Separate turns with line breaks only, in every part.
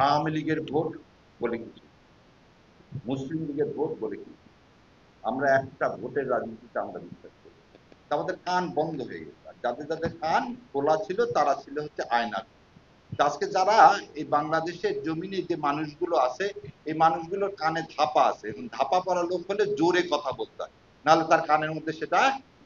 আওয়ামী লীগের ভোট বলে কিছু, মুসলিম লীগের ভোট বলে কিছু। আমরা একটা ভোটের রাজনীতিতে আমরা বিশ্বাস করি। তা আমাদের কান বন্ধ হয়ে গেছে। আর যাদের যাদের কান খোলা ছিল তারা ছিল হচ্ছে আয়নার। তা আজকে যারা এই বাংলাদেশের জমিনে যে মানুষগুলো আছে, এই মানুষগুলোর কানে ধাপা আছে, এবং ধাপা পড়া লোক হলে জোরে কথা বলতে হয়, নাহলে তার কানের মধ্যে সেটা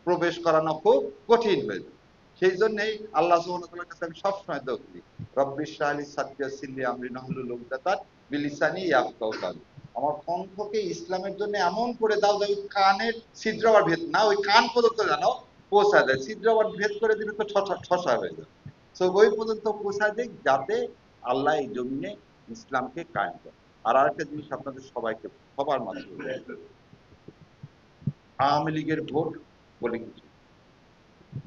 প্রবেশ করানো খুব কঠিন হয়ে যায়। সেই জন্যই আল্লাহ সুবহানাহু ওয়া তাআলার কাছে আমি সবসময় দোয়া করি, রব্বি ইশরাহ লি সাদরি ওয়াসসির আমরি ওয়াহলুল উকদাতান মিন লিসানি ইয়াফকাহু কাওলি। আমার কণ্ঠকে ইসলামের জন্য এমন করে দাও যে ওই কানের ছিদ্র আবার ভেদ না, ওই কান পর্যন্ত যেন পৌঁছা যায়। ছিদ্র আবার ভেদ করে দিলে তো ঠসা হয়ে যায়। তো ওই পর্যন্ত পৌঁছায় দিক, যাতে আল্লাহ এই জমিনে ইসলামকে কায়েম করে। আর আরেকটা জিনিস আপনাদের সবাইকে সবার মাঝে বলতে চাই, আওয়ামী লীগের ভোট বলে কিছু,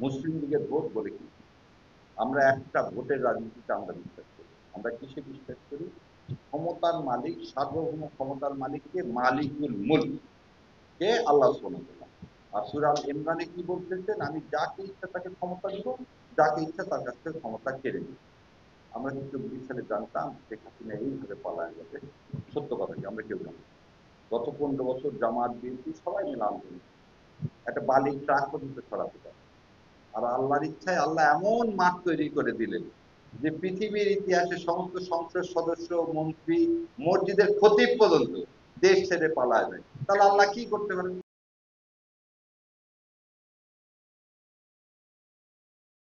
মুসলিম লীগের ভোট বলে কিছু। আমরা একটা ভোটের রাজনীতিতে আমরা বিশ্বাস করি। আমরা কিসে বিশ্বাস করি? ক্ষমতার মালিক, সার্বভৌম ক্ষমতার মালিককে মালিকুল মুলক কে আল্লাহ সুবহানাহু ওয়া তাআলা। আর সূরা আল ইমরানে কি বলতেছেন? আমি যাকে ইচ্ছা তাকে ক্ষমতা দিব, যাকে ইচ্ছা তার কাছ থেকে ক্ষমতা কেড়ে নিব। আমরা কিন্তু ২০ সালে জানতাম শেখ হাসিনা এইভাবে পলায়ন যাবে? সত্য কথা কি? আমরা কেউ জানি না। গত ১৫ বছর জামাত বিএনপি সবাই মিলে আন্দোলন, একটা বালির ট্রাক পর্যন্ত ছড়াতে পারে। আর আল্লাহর ইচ্ছায় আল্লাহ এমন মাঠ তৈরি করে দিলেন যে পৃথিবীর ইতিহাসে সমস্ত সংসদ সদস্য, মন্ত্রী, মসজিদের খতিব পর্যন্ত দেশ ছেড়ে পালায় যায়। তাহলে আল্লাহ কি করতে পারেন?